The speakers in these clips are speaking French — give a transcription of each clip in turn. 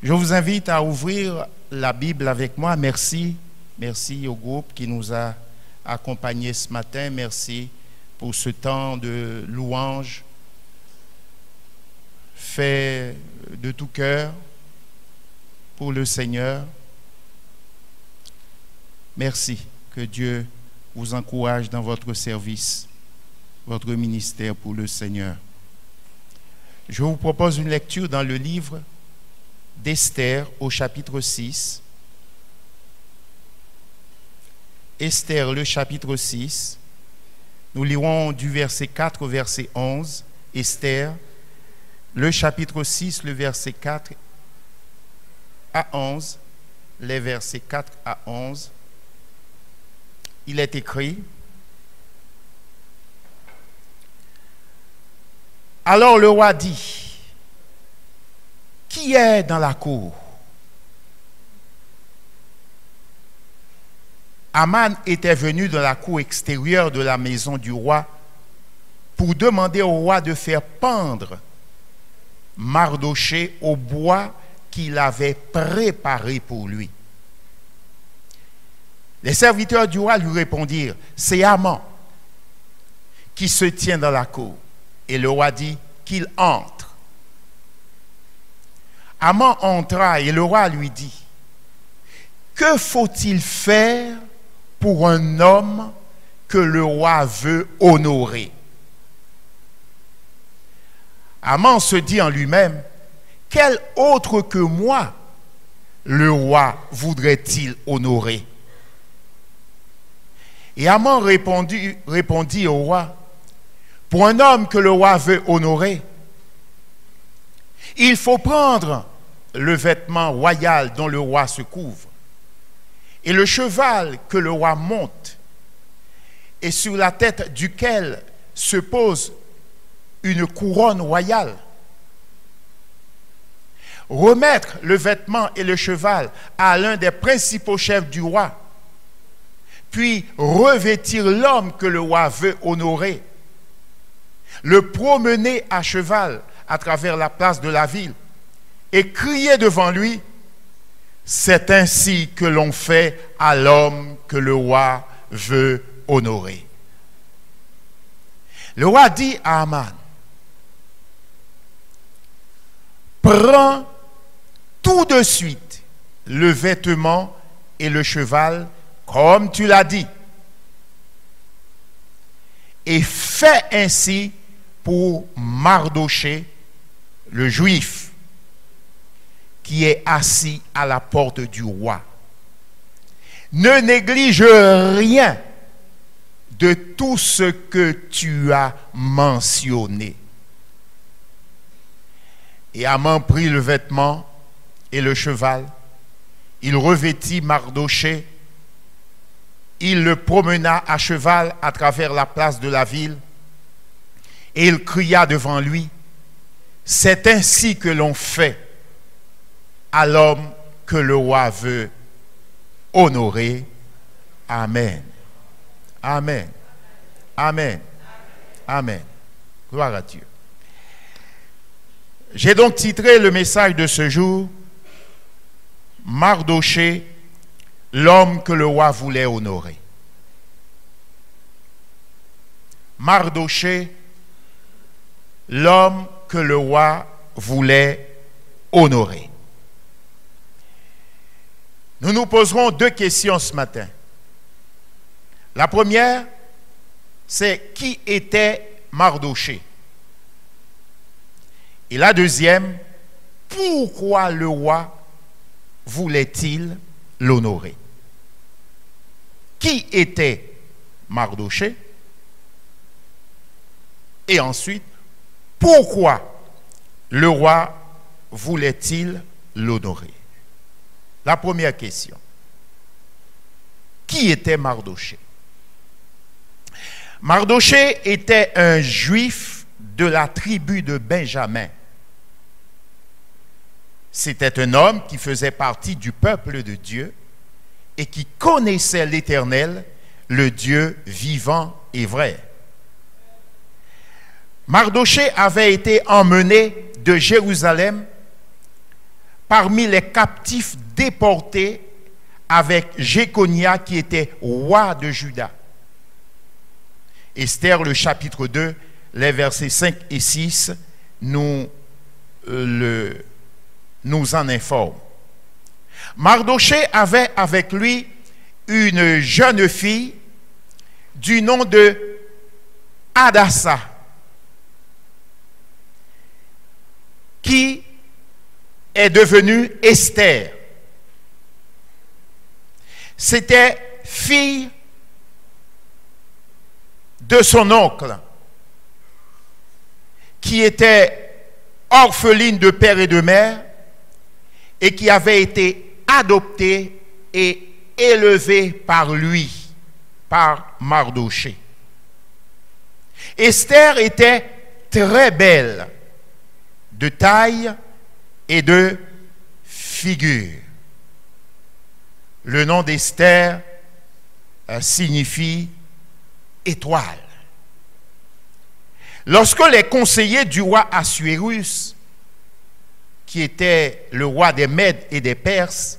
Je vous invite à ouvrir la Bible avec moi. Merci. Merci au groupe qui nous a accompagnés ce matin. Merci pour ce temps de louange fait de tout cœur pour le Seigneur. Merci. Que Dieu vous encourage dans votre service, votre ministère pour le Seigneur. Je vous propose une lecture dans le livre d'Esther au chapitre 6. Esther, le chapitre 6. Nous lirons du verset 4 au verset 11. Esther, le chapitre 6, le verset 4 à 11. Les versets 4 à 11. Il est écrit: Alors le roi dit: Qui est dans la cour? Aman était venu dans la cour extérieure de la maison du roi pour demander au roi de faire pendre Mardochée au bois qu'il avait préparé pour lui. Les serviteurs du roi lui répondirent: C'est Aman qui se tient dans la cour. Et le roi dit qu'il entre. Aman entra et le roi lui dit: Que faut-il faire pour un homme que le roi veut honorer? Aman se dit en lui-même: Quel autre que moi le roi voudrait-il honorer? Et Aman répondit au roi: Pour un homme que le roi veut honorer, il faut prendre le vêtement royal dont le roi se couvre, et le cheval que le roi monte, et sur la tête duquel se pose une couronne royale. Remettre le vêtement et le cheval à l'un des principaux chefs du roi, puis revêtir l'homme que le roi veut honorer, le promener à cheval à travers la place de la ville et crier devant lui: C'est ainsi que l'on fait à l'homme que le roi veut honorer. Le roi dit à Aman: Prends tout de suite le vêtement et le cheval comme tu l'as dit, et fais ainsi pour Mardochée, le juif, qui est assis à la porte du roi. Ne néglige rien de tout ce que tu as mentionné. Et Aman prit le vêtement et le cheval, il revêtit Mardochée, il le promena à cheval à travers la place de la ville, et il cria devant lui: C'est ainsi que l'on fait à l'homme que le roi veut honorer. Amen. Amen. Amen. Amen. Gloire à Dieu. J'ai donc titré le message de ce jour: Mardochée, l'homme que le roi voulait honorer. Mardochée, l'homme que le roi voulait honorer. Nous nous poserons deux questions ce matin. La première, c'est: qui était Mardochée? Et la deuxième, pourquoi le roi voulait-il l'honorer? Qui était Mardochée? Et ensuite, pourquoi le roi voulait-il l'honorer? La première question: qui était Mardochée? Mardochée était un juif de la tribu de Benjamin. C'était un homme qui faisait partie du peuple de Dieu et qui connaissait l'Éternel, le Dieu vivant et vrai. Mardochée avait été emmené de Jérusalem parmi les captifs déportés avec Jéconia qui était roi de Juda. Esther, le chapitre 2, les versets 5 et 6, nous en informent. Mardoché avait avec lui une jeune fille du nom de Hadassa, qui est devenue Esther. C'était fille de son oncle, qui était orpheline de père et de mère, et qui avait été adoptée et élevée par lui, par Mardoché. Esther était très belle, de taille et de figure. Le nom d'Esther signifie étoile. Lorsque les conseillers du roi Assuérus, qui était le roi des Mèdes et des Perses,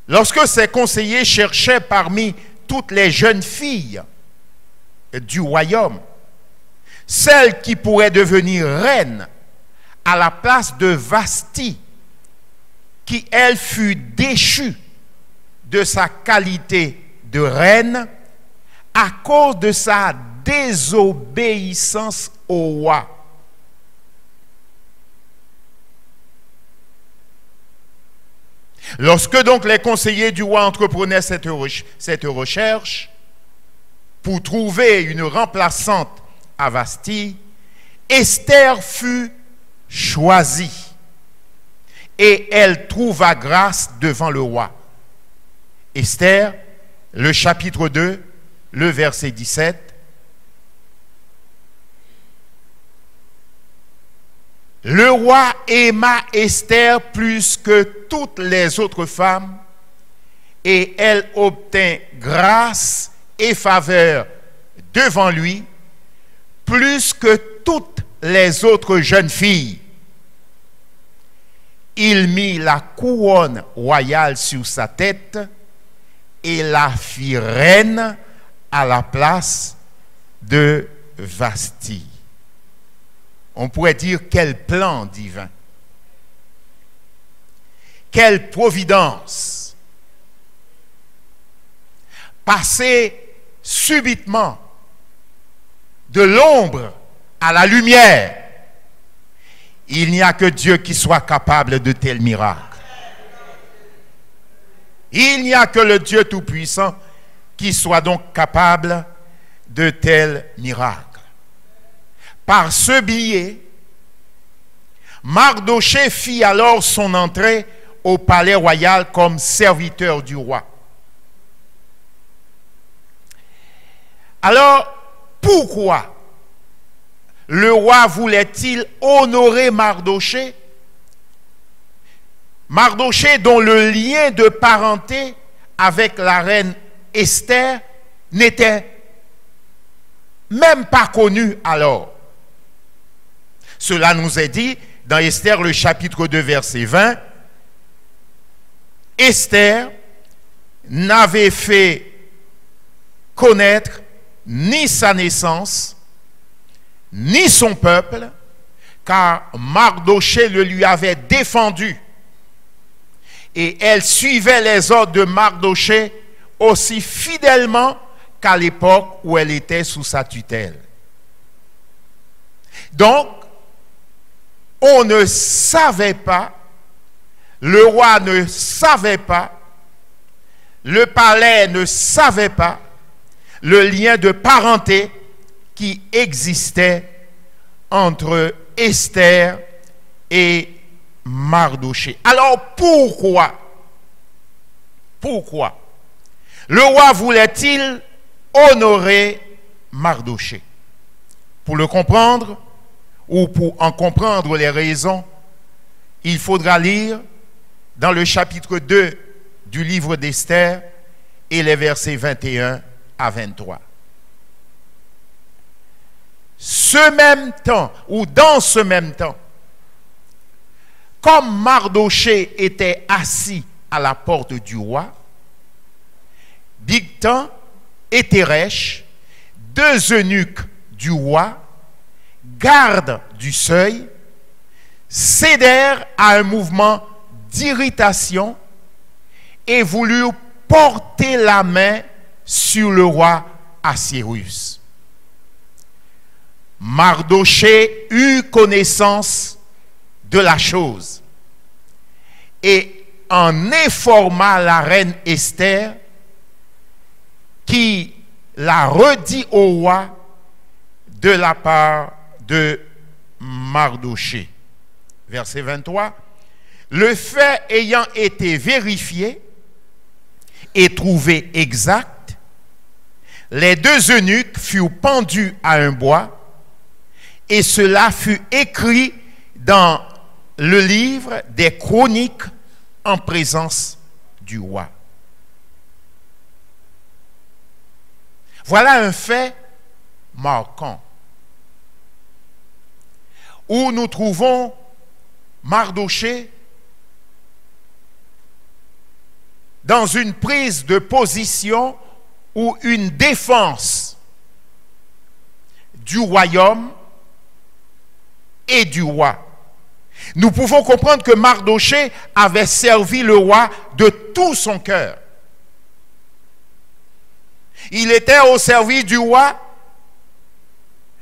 lorsque ces conseillers cherchaient parmi toutes les jeunes filles du royaume, celle qui pourrait devenir reine à la place de Vasti, qui elle fut déchue de sa qualité de reine à cause de sa désobéissance au roi. Lorsque donc les conseillers du roi entreprenaient cette recherche pour trouver une remplaçante à Vasti, Esther fut choisie et elle trouva grâce devant le roi. Esther, le chapitre 2, le verset 17. Le roi aima Esther plus que toutes les autres femmes et elle obtint grâce et faveur devant lui plus que toutes les autres jeunes filles. Il mit la couronne royale sur sa tête et la fit reine à la place de Vasti. On pourrait dire quel plan divin, quelle providence. Passer subitement de l'ombre à la lumière, il n'y a que Dieu qui soit capable de tels miracles. Il n'y a que le Dieu Tout-Puissant qui soit donc capable de tels miracles. Par ce biais, Mardoché fit alors son entrée au palais royal comme serviteur du roi. Alors, pourquoi le roi voulait-il honorer Mardoché? Mardoché, dont le lien de parenté avec la reine Esther n'était même pas connu alors. Cela nous est dit dans Esther, le chapitre 2, verset 20. Esther n'avait fait connaître ni sa naissance, ni son peuple, car Mardoché le lui avait défendu. Et elle suivait les ordres de Mardoché aussi fidèlement qu'à l'époque où elle était sous sa tutelle. Donc, on ne savait pas, le roi ne savait pas, le palais ne savait pas le lien de parenté qui existait entre Esther et Mardoché. Alors pourquoi le roi voulait-il honorer Mardoché? Pour le comprendre, ou pour en comprendre les raisons, il faudra lire dans le chapitre 2 du livre d'Esther et les versets 21 à 23. Ce même temps, ou dans ce même temps, comme Mardoché était assis à la porte du roi, Bigtan et Teresh, deux eunuques du roi, gardes du seuil, cédèrent à un mouvement d'irritation et voulurent porter la main sur le roi Assuérus. Mardoché eut connaissance de la chose et en informa la reine Esther, qui l'a redit au roi de la part de Mardoché. Verset 23. Le fait ayant été vérifié et trouvé exact, les deux eunuques furent pendus à un bois, et cela fut écrit dans le livre des chroniques en présence du roi. Voilà un fait marquant où nous trouvons Mardoché dans une prise de position ou une défense du royaume et du roi. Nous pouvons comprendre que Mardoché avait servi le roi de tout son cœur. Il était au service du roi,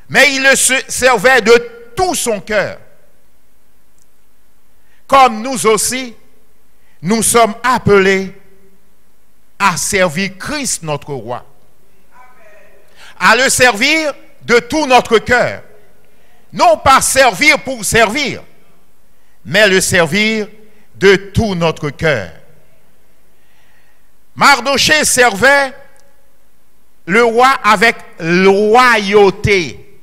mais il le servait de tout son cœur. Comme nous aussi, nous sommes appelés à servir Christ notre roi. À le servir de tout notre cœur. Non pas servir pour servir, mais le servir de tout notre cœur. Mardoché servait le roi avec loyauté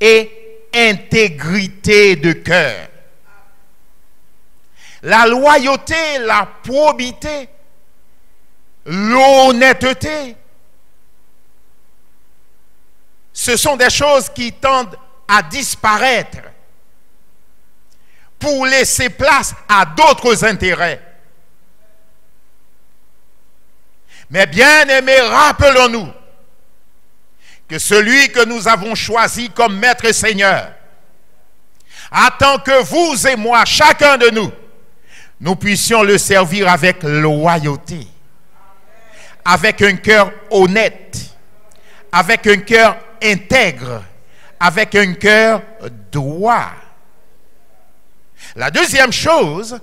et intégrité de cœur. La loyauté, la probité, l'honnêteté, ce sont des choses qui tendent à disparaître pour laisser place à d'autres intérêts. Mais bien aimés, rappelons-nous que celui que nous avons choisi comme Maître Seigneur attend que vous et moi, chacun de nous, nous puissions le servir avec loyauté, avec un cœur honnête, avec un cœur intègre, avec un cœur droit. La deuxième chose,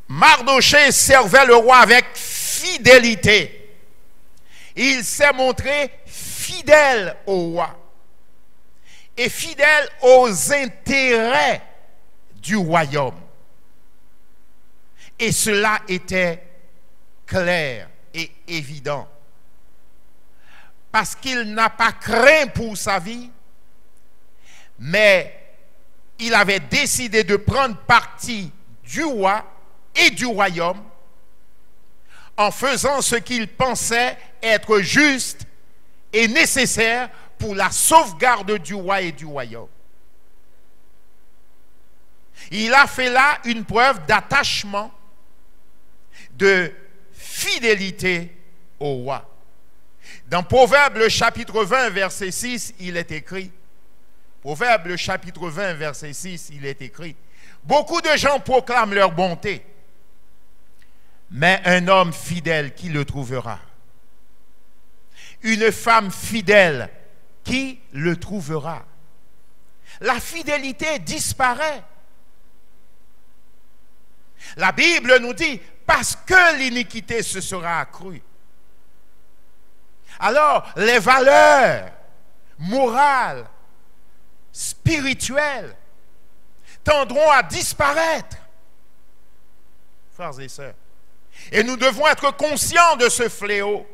Mardoché servait le roi avec fidélité. Il s'est montré fidèle au roi et fidèle aux intérêts du royaume. Et cela était clair et évident. Parce qu'il n'a pas craint pour sa vie, mais il avait décidé de prendre parti du roi et du royaume en faisant ce qu'il pensait être juste et nécessaire pour la sauvegarde du roi et du royaume. Il a fait là une preuve d'attachement, de fidélité au roi. Dans Proverbe, le chapitre 20, verset 6, il est écrit, Proverbe, le chapitre 20, verset 6, il est écrit, beaucoup de gens proclament leur bonté, mais un homme fidèle, qui le trouvera? Une femme fidèle, qui le trouvera? La fidélité disparaît. La Bible nous dit, parce que l'iniquité se sera accrue. Alors, les valeurs morales, spirituelles, tendront à disparaître, frères et sœurs. Et nous devons être conscients de ce fléau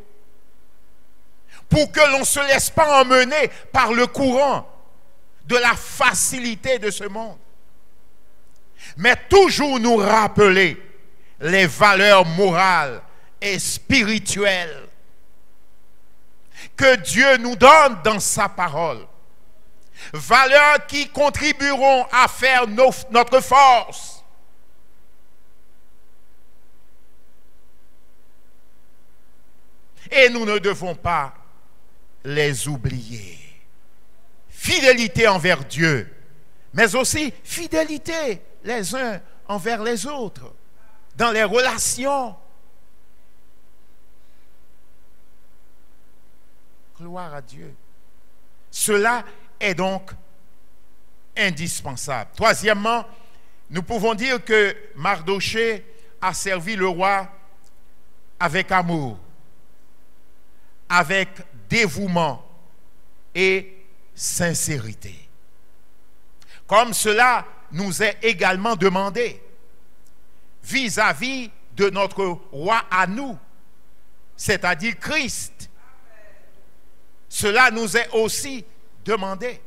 pour que l'on ne se laisse pas emmener par le courant de la facilité de ce monde. Mais toujours nous rappeler les valeurs morales et spirituelles que Dieu nous donne dans sa parole valeurs qui contribueront à faire notre force. Et nous ne devons pas les oublier. Fidélité envers Dieu, mais aussi fidélité les uns envers les autres, dans les relations. Gloire à Dieu. Cela est donc indispensable. Troisièmement, nous pouvons dire que Mardochée a servi le roi avec amour, avec dévouement et sincérité. Comme cela nous est également demandé vis-à-vis de notre roi à nous, c'est-à-dire Christ. Cela nous est aussi demandé.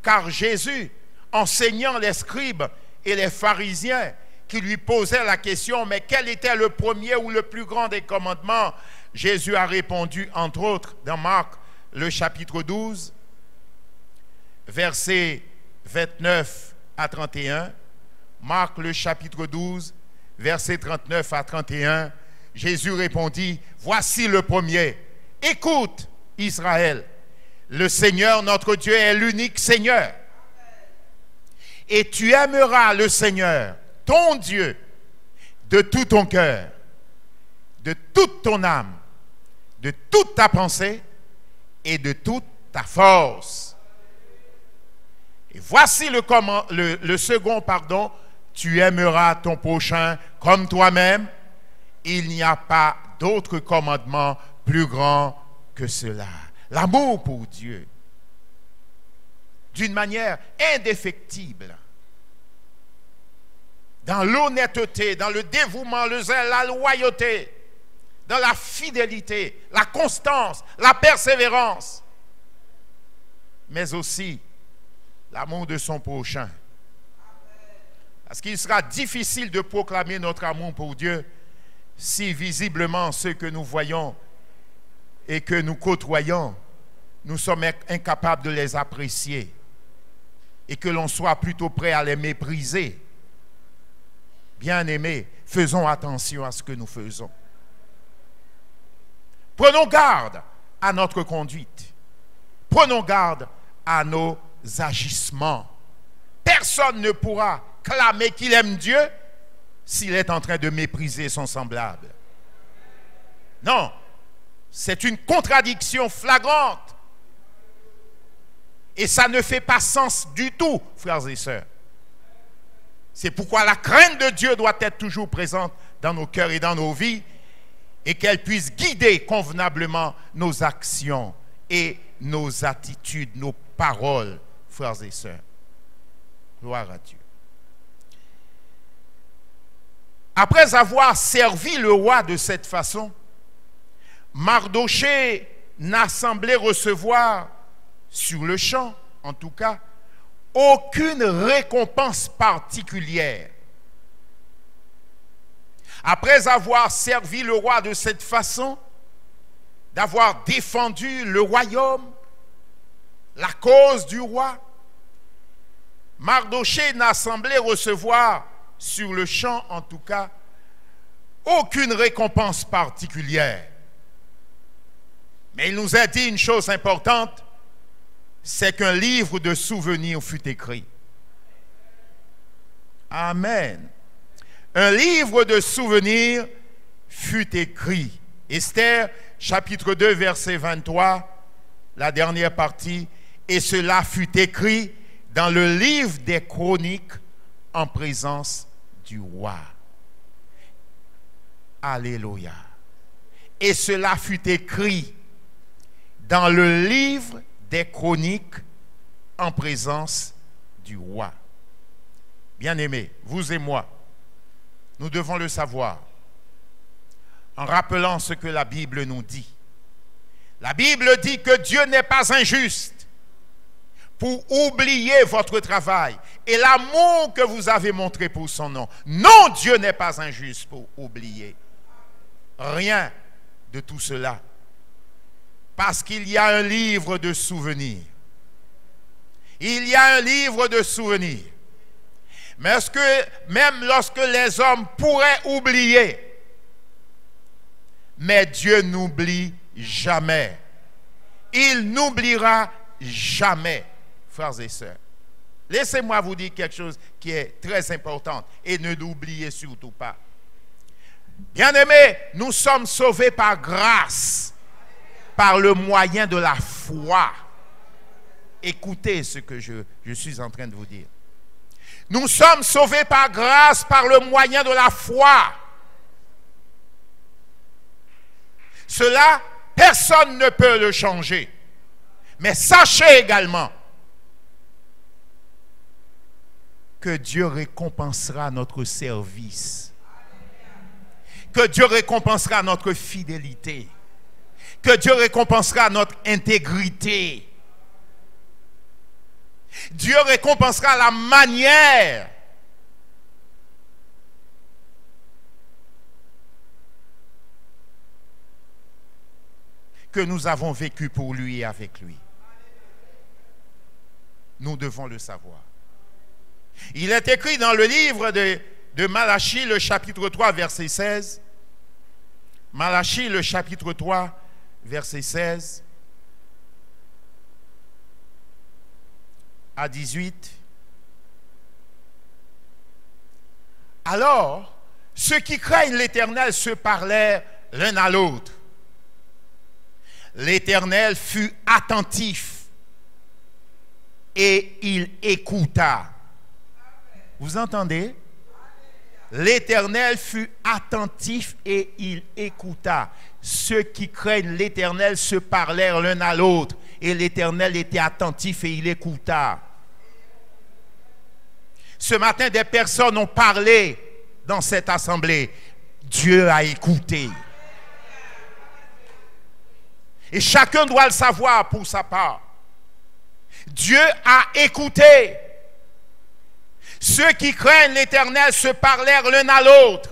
Car Jésus, enseignant les scribes et les pharisiens qui lui posaient la question, mais quel était le premier ou le plus grand des commandements? Jésus a répondu, entre autres, dans Marc, le chapitre 12, versets 29 à 31. Marc, le chapitre 12, versets 39 à 31. Jésus répondit, voici le premier. Écoute, Israël, le Seigneur notre Dieu est l'unique Seigneur. Et tu aimeras le Seigneur, ton Dieu, de tout ton cœur, de toute ton âme, de toute ta pensée et de toute ta force. Et voici le second, tu aimeras ton prochain comme toi-même. Il n'y a pas d'autre commandement plus grand que cela. L'amour pour Dieu, d'une manière indéfectible, dans l'honnêteté, dans le dévouement, le zèle, la loyauté, dans la fidélité, la constance, la persévérance, mais aussi l'amour de son prochain. Parce qu'il sera difficile de proclamer notre amour pour Dieu si visiblement ceux que nous voyons et que nous côtoyons, nous sommes incapables de les apprécier et que l'on soit plutôt prêt à les mépriser. Bien-aimés, faisons attention à ce que nous faisons. Prenons garde à notre conduite. Prenons garde à nos agissements. Personne ne pourra clamer qu'il aime Dieu s'il est en train de mépriser son semblable. Non, c'est une contradiction flagrante. Et ça ne fait pas sens du tout, frères et sœurs. C'est pourquoi la crainte de Dieu doit être toujours présente dans nos cœurs et dans nos vies, et qu'elle puisse guider convenablement nos actions et nos attitudes, nos paroles, frères et sœurs. Gloire à Dieu. Après avoir servi le roi de cette façon, Mardochée n'a semblé recevoir, sur le champ en tout cas, aucune récompense particulière. Après avoir servi le roi de cette façon, d'avoir défendu le royaume, la cause du roi, Mardochée n'a semblé recevoir, sur le champ en tout cas, aucune récompense particulière. Mais il nous a dit une chose importante, c'est qu'un livre de souvenirs fut écrit. Amen. Un livre de souvenirs fut écrit. Esther, chapitre 2, verset 23, la dernière partie, et cela fut écrit dans le livre des chroniques en présence du roi. Alléluia. Et cela fut écrit dans le livre des chroniques en présence du roi. Bien-aimés, vous et moi, nous devons le savoir en rappelant ce que la Bible nous dit. La Bible dit que Dieu n'est pas injuste pour oublier votre travail et l'amour que vous avez montré pour son nom. Non, Dieu n'est pas injuste pour oublier. Rien de tout cela. Parce qu'il y a un livre de souvenirs. Il y a un livre de souvenirs. Mais est-ce que, même lorsque les hommes pourraient oublier, mais Dieu n'oublie jamais. Il n'oubliera jamais, frères et sœurs. Laissez-moi vous dire quelque chose qui est très important et ne l'oubliez surtout pas. Bien-aimés, nous sommes sauvés par grâce, par le moyen de la foi. Écoutez ce que je suis en train de vous dire. Nous sommes sauvés par grâce, par le moyen de la foi. Cela, personne ne peut le changer. Mais sachez également que Dieu récompensera notre service. Que Dieu récompensera notre fidélité. Que Dieu récompensera notre intégrité. Dieu récompensera la manière que nous avons vécu pour lui et avec lui. Nous devons le savoir. Il est écrit dans le livre de Malachie, le chapitre 3, verset 16. Malachie, le chapitre 3, verset 16 à 18. Alors, ceux qui craignent l'Éternel se parlèrent l'un à l'autre. L'Éternel fut attentif et il écouta. Vous entendez? L'Éternel fut attentif et il écouta. Ceux qui craignent l'Éternel se parlèrent l'un à l'autre et l'Éternel était attentif et il écouta. Ce matin, des personnes ont parlé dans cette assemblée. Dieu a écouté. Et chacun doit le savoir pour sa part. Dieu a écouté. Ceux qui craignent l'Éternel se parlèrent l'un à l'autre.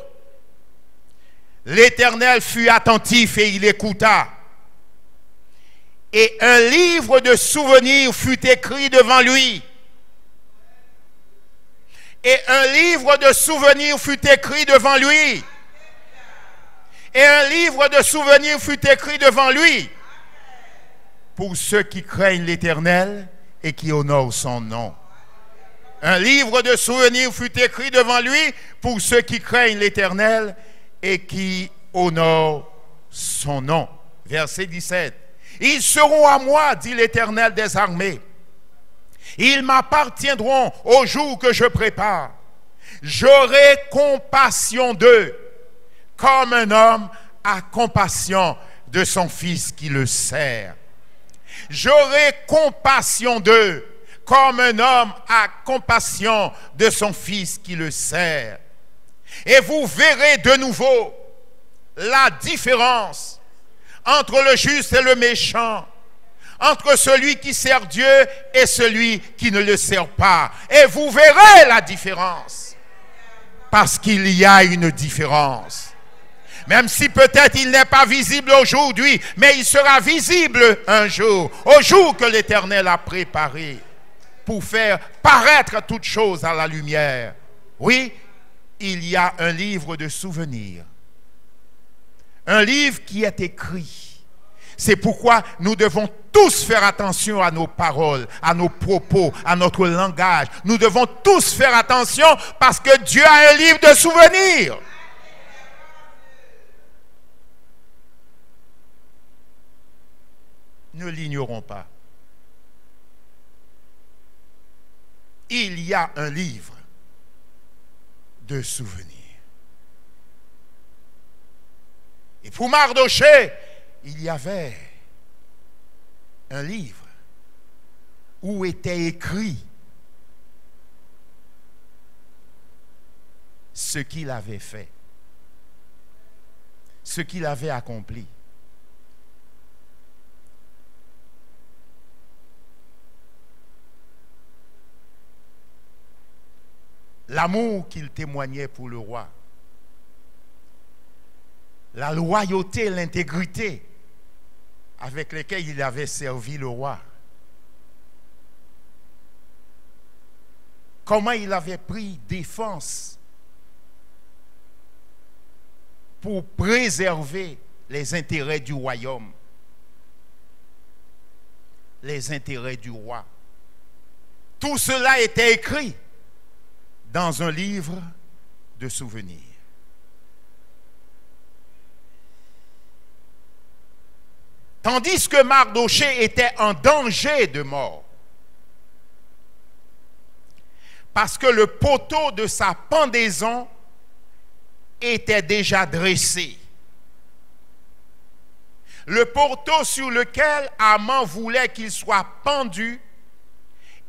L'Éternel fut attentif et il écouta. Et un livre de souvenirs fut écrit devant lui. Et un livre de souvenirs fut écrit devant lui. Et un livre de souvenirs fut écrit devant lui. Pour ceux qui craignent l'Éternel et qui honorent son nom. Un livre de souvenirs fut écrit devant lui pour ceux qui craignent l'Éternel et qui honorent son nom. Verset 17. Ils seront à moi, dit l'Éternel des armées. Ils m'appartiendront au jour que je prépare. J'aurai compassion d'eux, comme un homme a compassion de son fils qui le sert. J'aurai compassion d'eux, comme un homme a compassion de son fils qui le sert. Et vous verrez de nouveau la différence entre le juste et le méchant, entre celui qui sert Dieu et celui qui ne le sert pas. Et vous verrez la différence, parce qu'il y a une différence. Même si peut-être il n'est pas visible aujourd'hui, mais il sera visible un jour, au jour que l'Éternel a préparé pour faire paraître toutes choses à la lumière. Oui, il y a un livre de souvenirs. Un livre qui est écrit. C'est pourquoi nous devons tous faire attention à nos paroles, à nos propos, à notre langage. Nous devons tous faire attention parce que Dieu a un livre de souvenirs. Ne l'ignorons pas. Il y a un livre de souvenirs. Et pour Mardochée, il y avait un livre où était écrit ce qu'il avait fait, ce qu'il avait accompli. L'amour qu'il témoignait pour le roi, la loyauté, l'intégrité avec lesquelles il avait servi le roi. comment il avait pris défense pour préserver les intérêts du royaume, les intérêts du roi. Tout cela était écrit dans un livre de souvenirs. Tandis que Mardochée était en danger de mort, parce que le poteau de sa pendaison était déjà dressé. Le poteau sur lequel Haman voulait qu'il soit pendu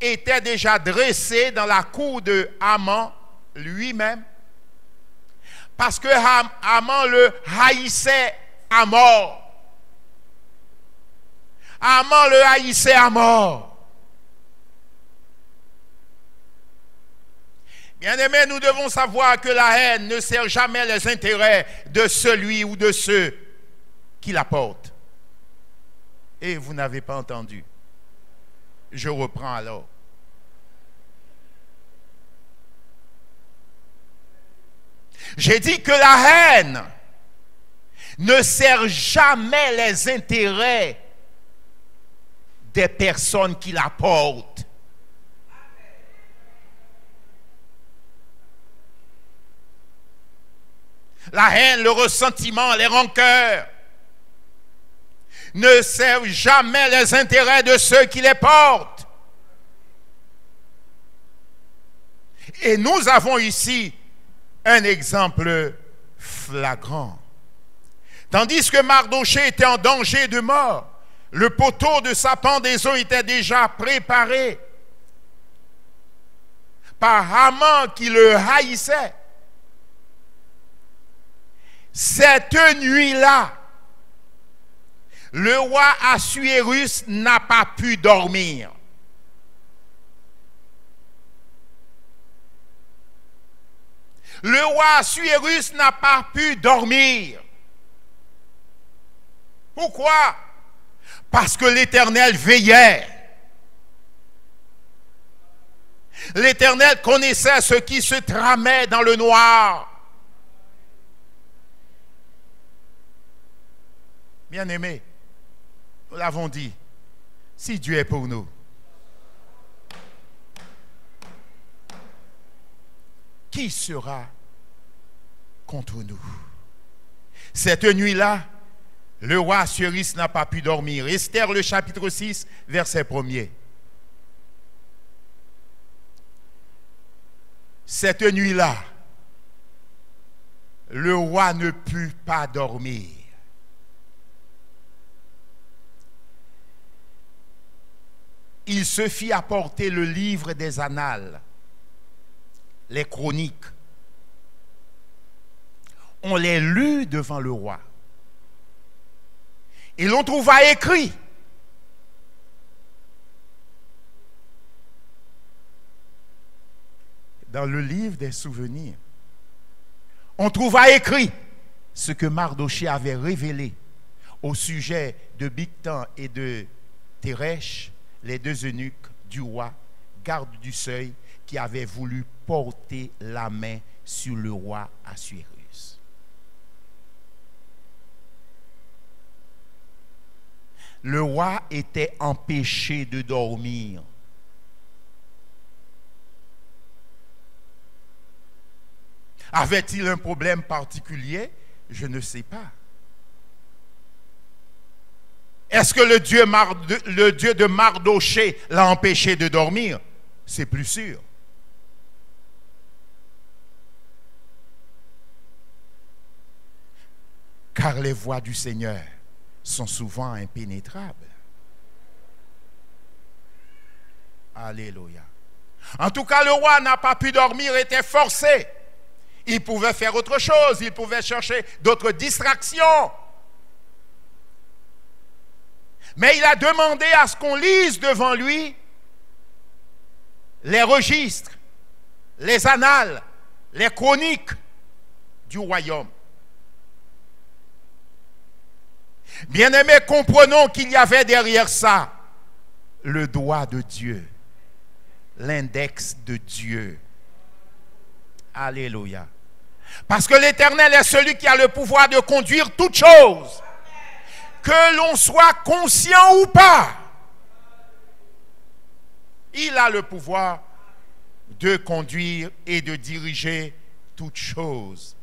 était déjà dressé dans la cour de Haman lui-même, parce que Haman le haïssait à mort. Haman le haïssait à mort. Bien-aimés, nous devons savoir que la haine ne sert jamais les intérêts de celui ou de ceux qui la portent. Et vous n'avez pas entendu. Je reprends alors. J'ai dit que la haine ne sert jamais les intérêts des personnes qui la portent. La haine, le ressentiment, les rancœurs ne servent jamais les intérêts de ceux qui les portent. Et nous avons ici un exemple flagrant. Tandis que Mardochée était en danger de mort, le poteau de sa pendaison était déjà préparé par Haman qui le haïssait. Cette nuit-là, le roi Assuérus n'a pas pu dormir. Le roi Assuérus n'a pas pu dormir. Pourquoi? Parce que l'Éternel veillait. L'Éternel connaissait ce qui se tramait dans le noir. Bien-aimés, nous l'avons dit, si Dieu est pour nous, qui sera contre nous? Cette nuit-là, le roi Assuérus n'a pas pu dormir. Esther, le chapitre 6, verset 1er. Cette nuit-là, le roi ne put pas dormir. Il se fit apporter le livre des annales, les chroniques. On les lut devant le roi. Et l'on trouva écrit dans le livre des souvenirs, on trouva écrit ce que Mardochée avait révélé au sujet de Bigtan et de Téresh, les deux eunuques du roi, garde du seuil, qui avaient voulu porter la main sur le roi Assuérus. Le roi était empêché de dormir. Avait-il un problème particulier? Je ne sais pas. Est-ce que le Dieu de Mardochée l'a empêché de dormir? C'est plus sûr. Car les voies du Seigneur sont souvent impénétrables. Alléluia. En tout cas, le roi n'a pas pu dormir, était forcé. Il pouvait faire autre chose, il pouvait chercher d'autres distractions. Mais il a demandé à ce qu'on lise devant lui les registres, les annales, les chroniques du royaume. Bien-aimés, comprenons qu'il y avait derrière ça le doigt de Dieu. l'index de Dieu. Alléluia. Parce que l'Éternel est celui qui a le pouvoir de conduire toutes choses. Que l'on soit conscient ou pas. Il a le pouvoir de conduire et de diriger toutes choses.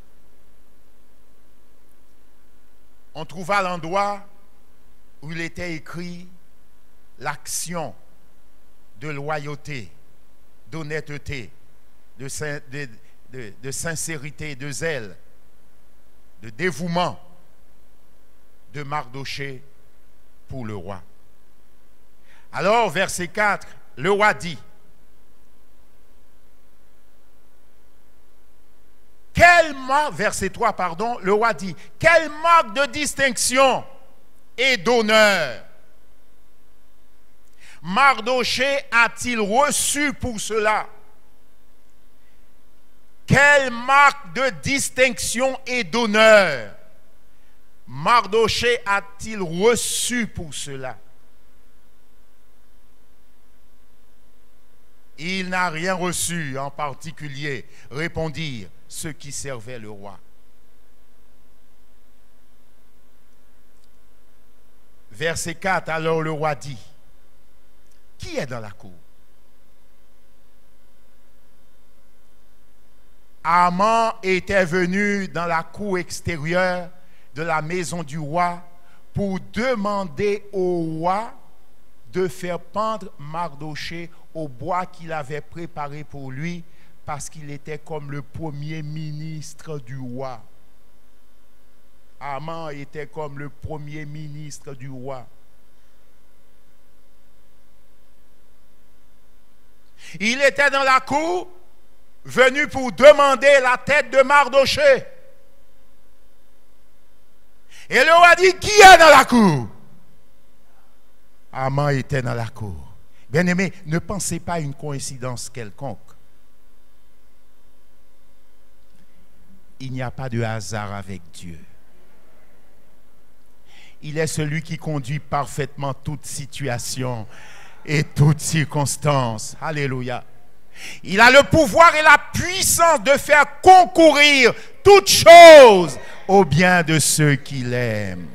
On trouva l'endroit où il était écrit l'action de loyauté, d'honnêteté, de sincérité, de zèle, de dévouement de Mardochée pour le roi. Alors, verset 4, le roi dit, verset 3, pardon, le roi dit, quelle marque de distinction et d'honneur Mardochée a-t-il reçu pour cela? Quelle marque de distinction et d'honneur Mardochée a-t-il reçu pour cela? Il n'a rien reçu en particulier, répondirent ceux qui servaient le roi. Verset 4, alors le roi dit, qui est dans la cour? Haman était venu dans la cour extérieure de la maison du roi pour demander au roi de faire pendre Mardochée au bois qu'il avait préparé pour lui parce qu'il était comme le premier ministre du roi. Haman était comme le premier ministre du roi. Il était dans la cour, venu pour demander la tête de Mardochée. Et le roi dit, qui est dans la cour? Haman était dans la cour. Bien-aimés, ne pensez pas à une coïncidence quelconque. Il n'y a pas de hasard avec Dieu. Il est celui qui conduit parfaitement toute situation et toute circonstance. Alléluia. Il a le pouvoir et la puissance de faire concourir toutes choses au bien de ceux qui l'aiment.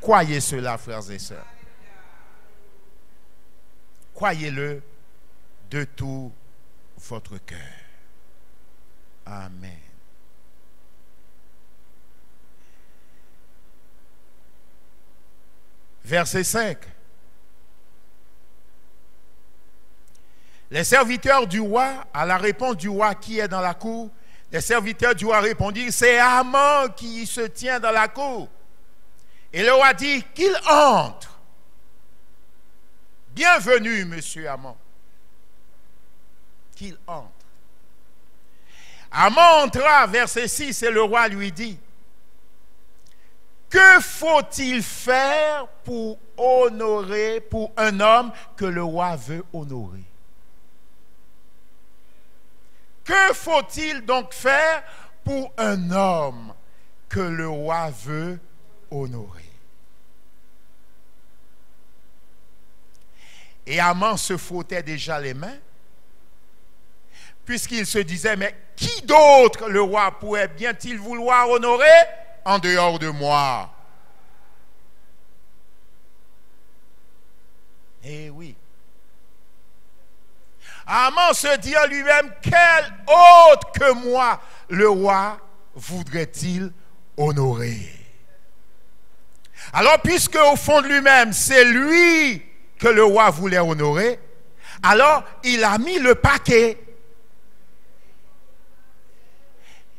Croyez cela, frères et sœurs. Croyez-le de tout votre cœur. Amen. Verset 5. Les serviteurs du roi, à la réponse du roi qui est dans la cour, les serviteurs du roi répondirent, c'est Haman qui se tient dans la cour. Et le roi dit qu'il entre. Bienvenue, monsieur Haman. Qu'il entre. Haman entra, verset 6, et le roi lui dit, que faut-il faire pour honorer, pour un homme que le roi veut honorer? Que faut-il donc faire pour un homme que le roi veut honorer? Et Haman se frottait déjà les mains, puisqu'il se disait, mais qui d'autre le roi pourrait bien-il vouloir honorer en dehors de moi? Eh oui. Haman se dit en lui-même, quel autre que moi le roi voudrait-il honorer? Alors, puisque au fond de lui-même, c'est lui que le roi voulait honorer, alors il a mis le paquet.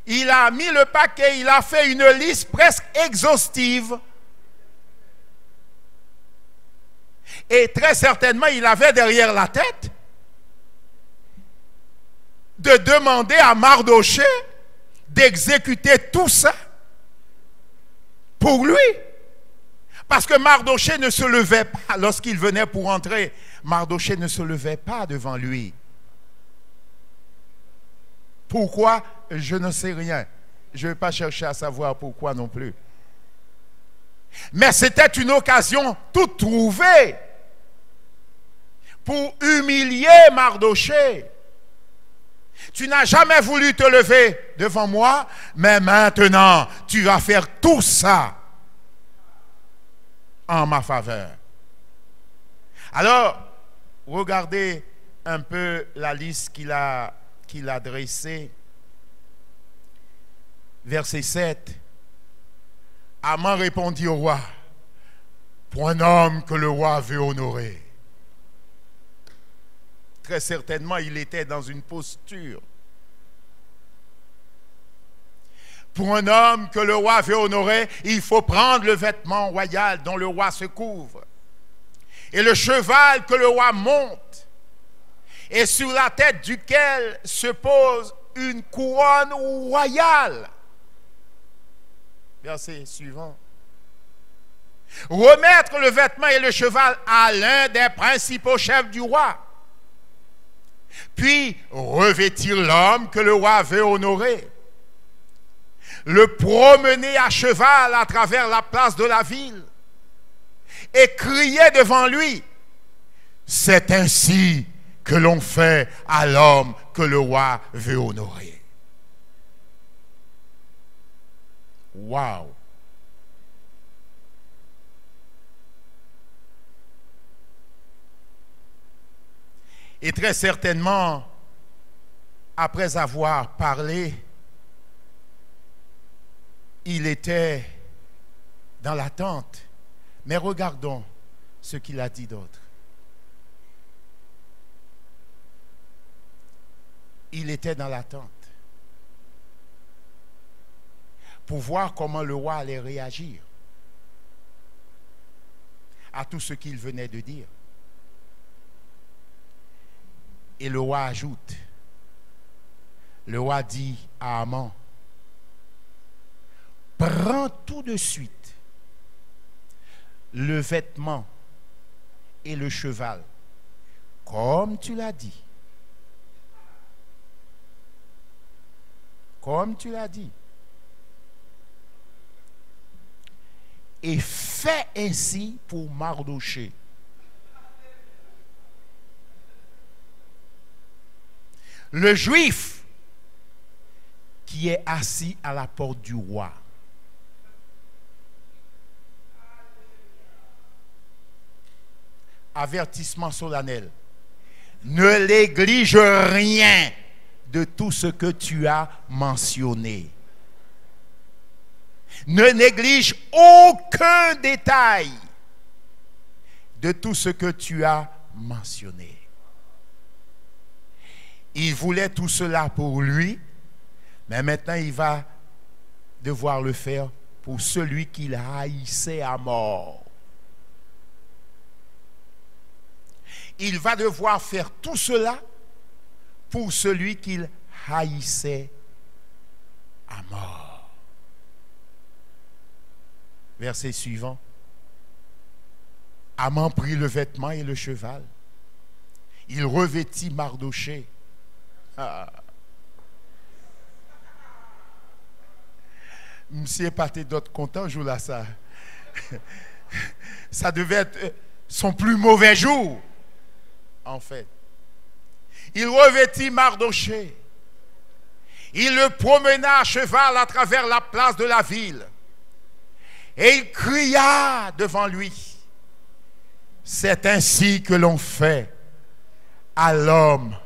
Il a mis le paquet, il a fait une liste presque exhaustive. Et très certainement, il avait derrière la tête de demander à Mardochée d'exécuter tout ça pour lui. Parce que Mardochée ne se levait pas lorsqu'il venait pour entrer. Mardochée ne se levait pas devant lui. Pourquoi? Je ne sais rien. Je ne vais pas chercher à savoir pourquoi non plus. Mais c'était une occasion toute trouvée pour humilier Mardochée. Tu n'as jamais voulu te lever devant moi, mais maintenant, tu vas faire tout ça en ma faveur. Alors, regardez un peu la liste qu'il a dressée. Verset 7. Aman répondit au roi, pour un homme que le roi veut honorer. Très certainement, il était dans une posture. Pour un homme que le roi veut honorer, il faut prendre le vêtement royal dont le roi se couvre. Et le cheval que le roi monte, et sur la tête duquel se pose une couronne royale. Verset suivant. Remettre le vêtement et le cheval à l'un des principaux chefs du roi. Puis revêtir l'homme que le roi veut honorer. Le promener à cheval à travers la place de la ville. Et crier devant lui. C'est ainsi que l'on fait à l'homme que le roi veut honorer. Waouh! Et très certainement, après avoir parlé, il était dans l'attente. Mais regardons ce qu'il a dit d'autre. Il était dans l'attente pour voir comment le roi allait réagir à tout ce qu'il venait de dire. Et le roi ajoute, le roi dit à Aman, prends tout de suite le vêtement et le cheval, comme tu l'as dit. Comme tu l'as dit. Et fais ainsi pour Mardochée. Le juif qui est assis à la porte du roi. Avertissement solennel. Ne néglige rien de tout ce que tu as mentionné. Ne néglige aucun détail de tout ce que tu as mentionné. Il voulait tout cela pour lui, mais maintenant il va devoir le faire pour celui qu'il haïssait à mort. Il va devoir faire tout cela pour celui qu'il haïssait à mort. Verset suivant. Aman prit le vêtement et le cheval. Il revêtit Mardochée. Monsieur Paté d'autres content jour là ça. Ça devait être son plus mauvais jour en fait. Il revêtit Mardochée. Il le promena à cheval à travers la place de la ville. Et il cria devant lui. C'est ainsi que l'on fait à l'homme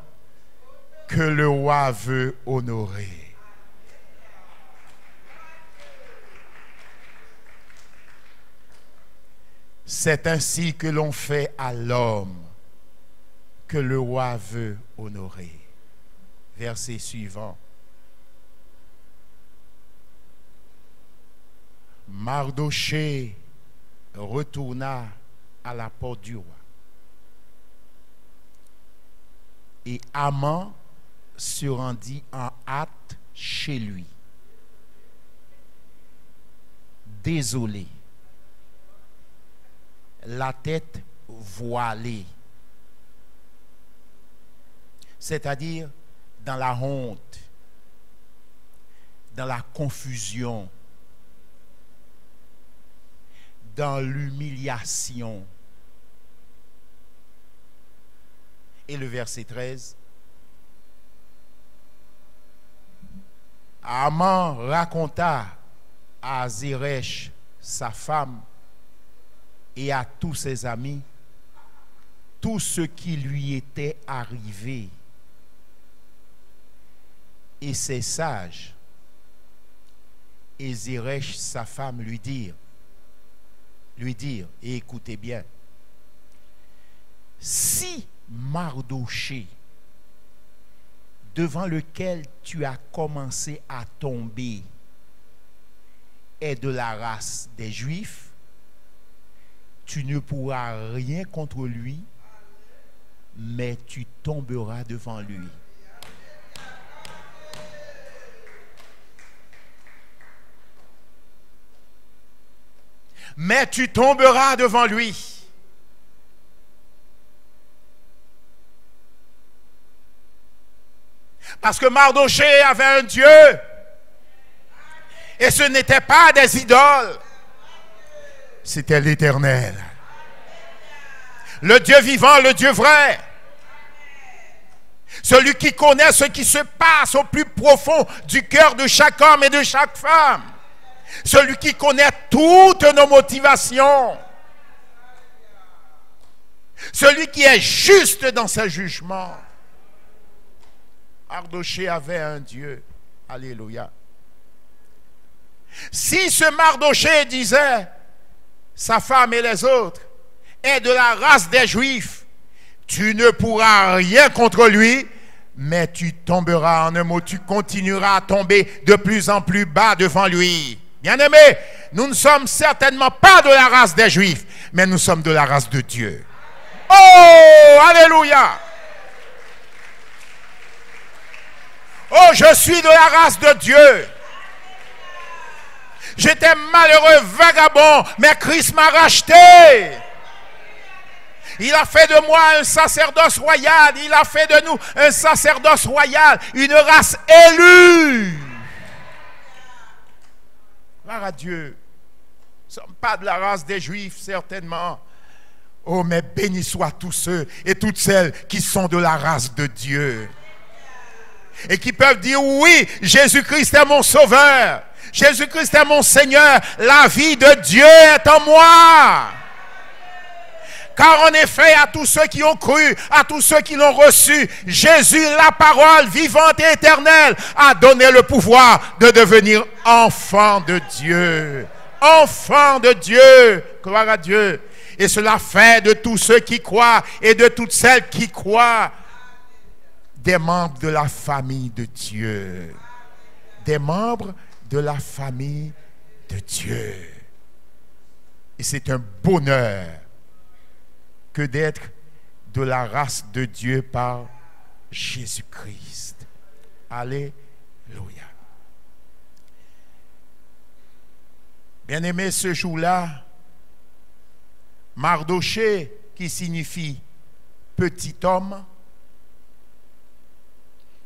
que le roi veut honorer. C'est ainsi que l'on fait à l'homme que le roi veut honorer. Verset suivant. Mardochée retourna à la porte du roi. Et Aman se rendit en hâte chez lui. Désolé, la tête voilée, c'est-à-dire dans la honte, dans la confusion, dans l'humiliation. et le verset 13. Haman raconta à Zeresh, sa femme, et à tous ses amis, tout ce qui lui était arrivé. Et ses sages et Zeresh, sa femme, lui dirent, et écoutez bien, si Mardoché, devant lequel tu as commencé à tomber, est de la race des Juifs, tu ne pourras rien contre lui, mais tu tomberas devant lui. Mais tu tomberas devant lui. Parce que Mardoché avait un Dieu. Et ce n'était pas des idoles. C'était l'Éternel. Le Dieu vivant, le Dieu vrai. Celui qui connaît ce qui se passe au plus profond du cœur de chaque homme et de chaque femme. Celui qui connaît toutes nos motivations. Celui qui est juste dans ses jugements. Mardoché avait un Dieu. Alléluia. Si ce Mardoché disait, sa femme et les autres, est de la race des Juifs, tu ne pourras rien contre lui, mais tu tomberas, en un mot, tu continueras à tomber de plus en plus bas devant lui. Bien-aimés, nous ne sommes certainement pas de la race des Juifs, mais nous sommes de la race de Dieu. Oh, alléluia! Oh, je suis de la race de Dieu. J'étais malheureux, vagabond, mais Christ m'a racheté. Il a fait de moi un sacerdoce royal. Il a fait de nous un sacerdoce royal, une race élue. Gloire à Dieu. Nous ne sommes pas de la race des Juifs, certainement. Oh, mais bénis soient tous ceux et toutes celles qui sont de la race de Dieu. Et qui peuvent dire, oui, Jésus-Christ est mon sauveur. Jésus-Christ est mon Seigneur. La vie de Dieu est en moi. Car en effet, à tous ceux qui ont cru, à tous ceux qui l'ont reçu, Jésus, la parole vivante et éternelle, a donné le pouvoir de devenir enfant de Dieu. Enfant de Dieu. Gloire à Dieu. Et cela fait de tous ceux qui croient et de toutes celles qui croient des membres de la famille de Dieu. Des membres de la famille de Dieu. Et c'est un bonheur que d'être de la race de Dieu par Jésus-Christ. Alléluia. Bien-aimé, ce jour-là, Mardoché, qui signifie petit homme,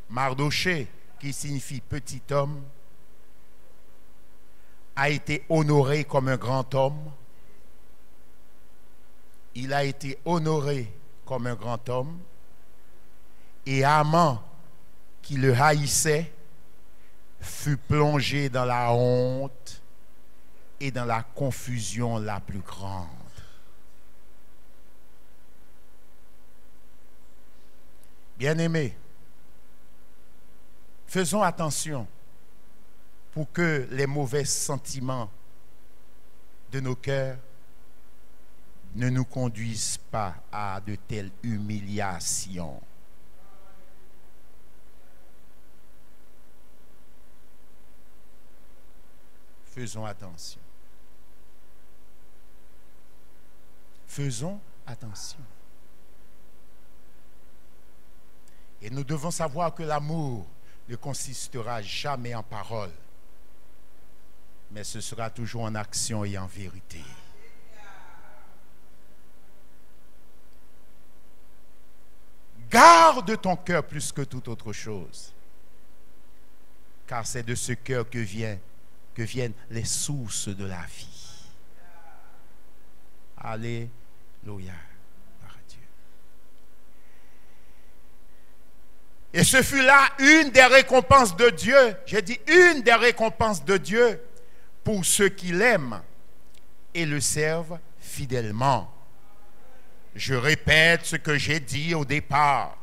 Mardoché, qui signifie petit homme, a été honoré comme un grand homme. Il a été honoré comme un grand homme. Et Haman, qui le haïssait, fut plongé dans la honte et dans la confusion la plus grande. Bien-aimés, faisons attention pour que les mauvais sentiments de nos cœurs ne nous conduisent pas à de telles humiliations. Faisons attention. Faisons attention. Et nous devons savoir que l'amour ne consistera jamais en paroles, mais ce sera toujours en action et en vérité. Garde ton cœur plus que toute autre chose, car c'est de ce cœur que viennent les sources de la vie. Alléluia. Gloire à Dieu. Et ce fut là une des récompenses de Dieu. J'ai dit une des récompenses de Dieu pour ceux qui l'aiment et le servent fidèlement. Je répète ce que j'ai dit au départ.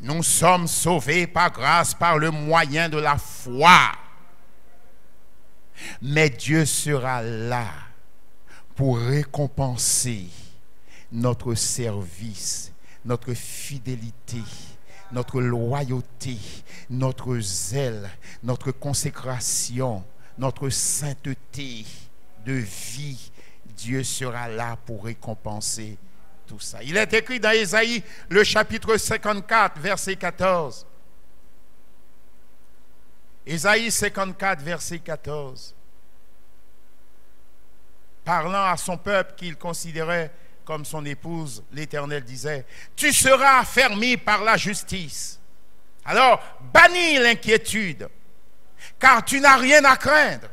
Nous sommes sauvés par grâce, par le moyen de la foi. Mais Dieu sera là pour récompenser notre service, notre fidélité, notre loyauté, notre zèle, notre consécration, notre sainteté de vie. Dieu sera là pour récompenser tout ça. Il est écrit dans Ésaïe, le chapitre 54, verset 14. Ésaïe 54, verset 14. Parlant à son peuple qu'il considérait comme son épouse, l'Éternel disait, « Tu seras affermi par la justice. Alors, bannis l'inquiétude, car tu n'as rien à craindre.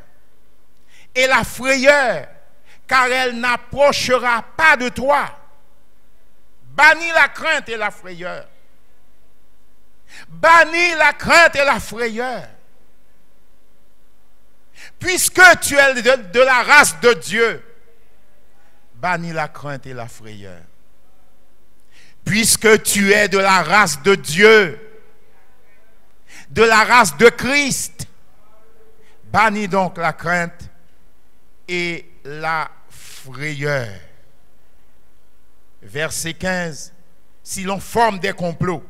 Et la frayeur, car elle n'approchera pas de toi. » Bannis la crainte et la frayeur. Bannis la crainte et la frayeur. Puisque tu es de la race de Dieu, bannis la crainte et la frayeur. Puisque tu es de la race de Dieu, de la race de Christ, bannis donc la crainte et la frayeur. Verset 15. Si l'on forme des complots,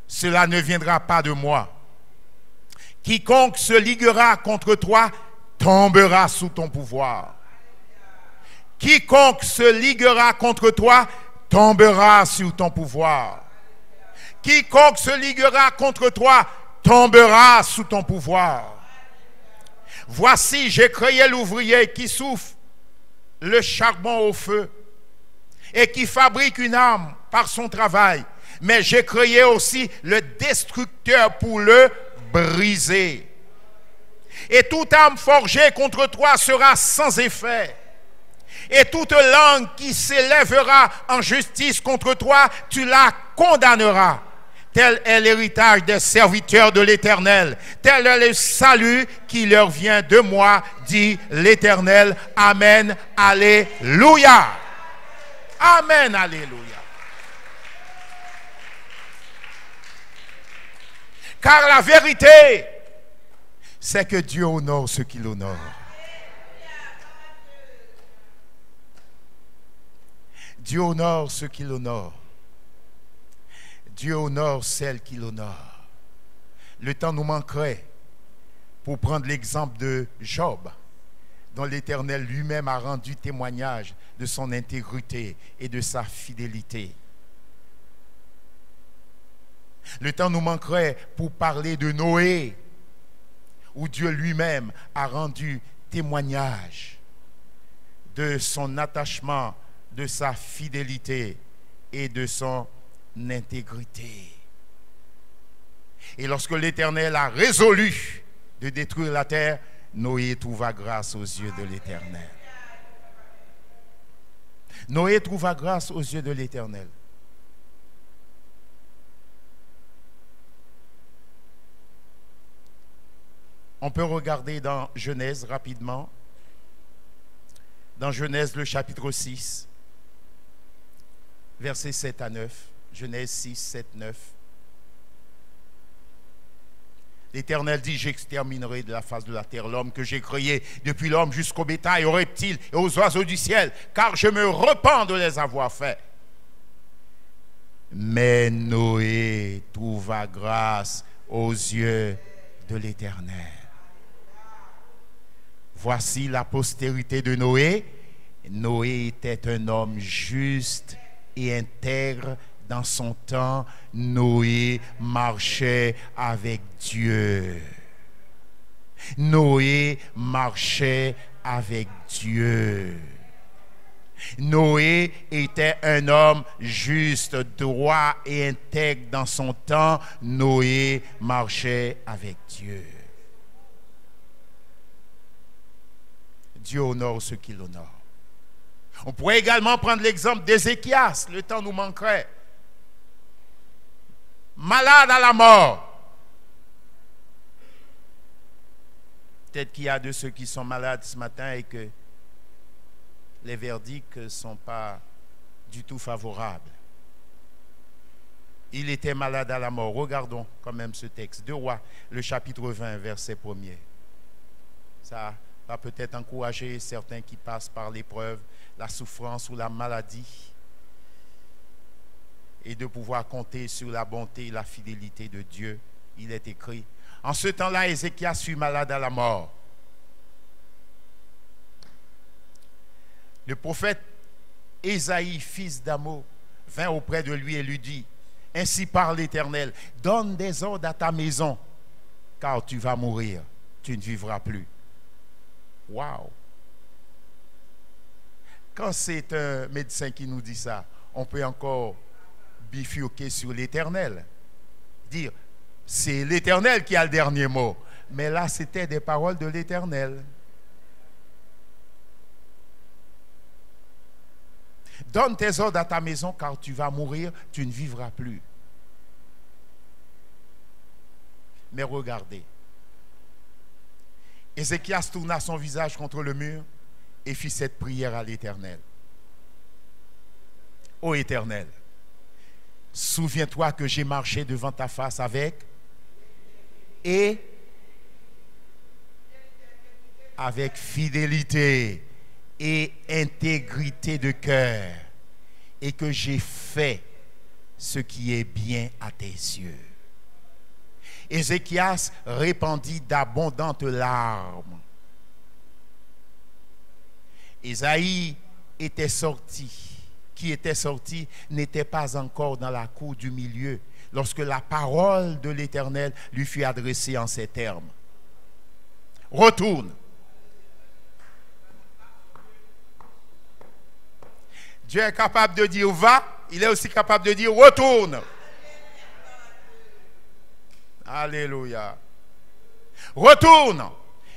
cela ne viendra pas de moi. Quiconque se liguera contre toi tombera sous ton pouvoir. Quiconque se liguera contre toi tombera sous ton pouvoir. Quiconque se liguera contre toi tombera sous ton pouvoir. Voici, j'ai créé l'ouvrier qui souffle le charbon au feu et qui fabrique une arme par son travail. Mais j'ai créé aussi le destructeur pour le briser. Et toute arme forgée contre toi sera sans effet. Et toute langue qui s'élèvera en justice contre toi, tu la condamneras. Tel est l'héritage des serviteurs de l'Éternel. Tel est le salut qui leur vient de moi, dit l'Éternel. Amen. Alléluia. Amen. Alléluia. Car la vérité, c'est que Dieu honore ceux qui l'honorent. Dieu honore ceux qui l'honorent. Dieu honore celles qui l'honorent. Le temps nous manquerait pour prendre l'exemple de Job, dont l'Éternel lui-même a rendu témoignage de son intégrité et de sa fidélité. Le temps nous manquerait pour parler de Noé, où Dieu lui-même a rendu témoignage de son attachement, de sa fidélité et de son intégrité. Et lorsque l'Éternel a résolu de détruire la terre, Noé trouva grâce aux yeux de l'Éternel. Noé trouva grâce aux yeux de l'Éternel. On peut regarder dans Genèse rapidement. Dans Genèse, le chapitre 6, versets 7 à 9. Genèse 6, 7, 9. L'Éternel dit, j'exterminerai de la face de la terre l'homme que j'ai créé, depuis l'homme jusqu'au bétail, aux reptiles et aux oiseaux du ciel, car je me repens de les avoir faits. Mais Noé trouva grâce aux yeux de l'Éternel. Voici la postérité de Noé. Noé était un homme juste et intègre dans son temps. Noé marchait avec Dieu. Noé marchait avec Dieu. Noé était un homme juste, droit et intègre dans son temps. Noé marchait avec Dieu. Dieu honore ceux qui l'honorent. On pourrait également prendre l'exemple d'Ézéchias. Le temps nous manquerait. malade à la mort. Peut-être qu'il y a de ceux qui sont malades ce matin et que les verdicts ne sont pas du tout favorables. Il était malade à la mort. Regardons quand même ce texte. 2 Rois, le chapitre 20, verset 1er. Ça va peut-être encourager certains qui passent par l'épreuve, la souffrance ou la maladie, et de pouvoir compter sur la bonté et la fidélité de Dieu. Il est écrit: en ce temps-là, Ézéchias fut malade à la mort. Le prophète Ésaïe, fils d'Amo, vint auprès de lui et lui dit: ainsi parle l'Éternel, donne des ordres à ta maison, car tu vas mourir, tu ne vivras plus. Waouh! Quand c'est un médecin qui nous dit ça, on peut encore bifurquer sur l'Éternel, dire c'est l'Éternel qui a le dernier mot. Mais là, c'était des paroles de l'Éternel. Donne tes ordres à ta maison, car tu vas mourir, tu ne vivras plus. Mais regardez, Ézéchias tourna son visage contre le mur et fit cette prière à l'Éternel. Ô Éternel, souviens-toi que j'ai marché devant ta face avec fidélité et intégrité de cœur, et que j'ai fait ce qui est bien à tes yeux. Ézéchias répandit d'abondantes larmes. Ésaïe qui était sorti, n'était pas encore dans la cour du milieu lorsque la parole de l'Éternel lui fut adressée en ces termes: retourne. Dieu est capable de dire va, il est aussi capable de dire retourne. Alléluia. Retourne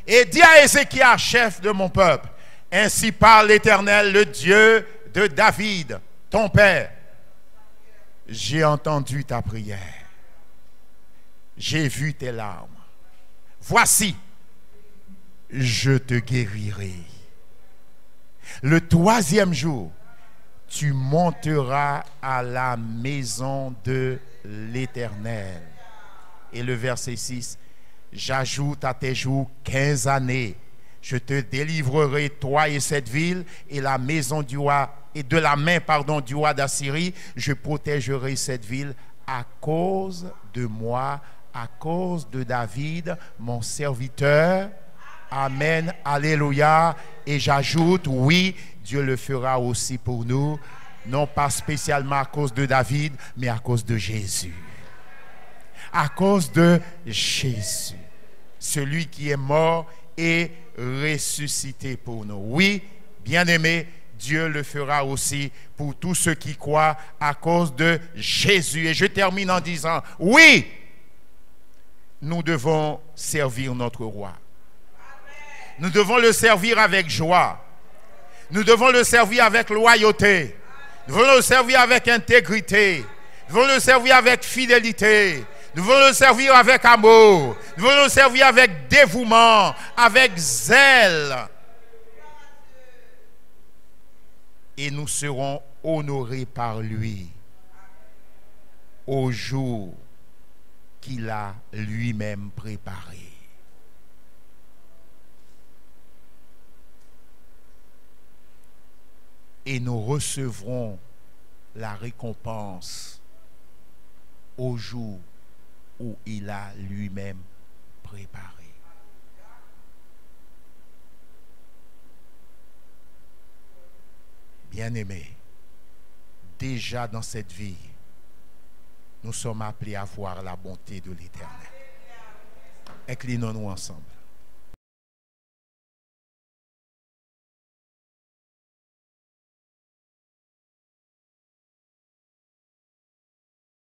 et dis à Ézéchias, chef de mon peuple: ainsi parle l'Éternel, le Dieu de David, ton père. J'ai entendu ta prière, j'ai vu tes larmes. Voici, je te guérirai. Le 3e jour, tu monteras à la maison de l'Éternel. Et le verset 6, j'ajoute à tes jours 15 années. Je te délivrerai, toi et cette ville, et la maison du roi, et de la main, du roi d'Assyrie. Je protégerai cette ville à cause de moi, à cause de David, mon serviteur. Amen, alléluia. Et j'ajoute, oui, Dieu le fera aussi pour nous, non pas spécialement à cause de David, mais à cause de Jésus. À cause de Jésus, celui qui est mort et ressuscité pour nous. Oui, bien-aimé, Dieu le fera aussi pour tous ceux qui croient à cause de Jésus. Et je termine en disant, oui, nous devons servir notre roi. Nous devons le servir avec joie. Nous devons le servir avec loyauté. Nous devons le servir avec intégrité. Nous devons le servir avec fidélité. Nous devons le servir avec amour. Nous devons le servir avec dévouement, avec zèle. Et nous serons honorés par lui au jour qu'il a lui-même préparé. Et nous recevrons la récompense au jour où il a lui-même préparé. Bien-aimés, déjà dans cette vie, nous sommes appelés à voir la bonté de l'Éternel. Inclinons-nous ensemble.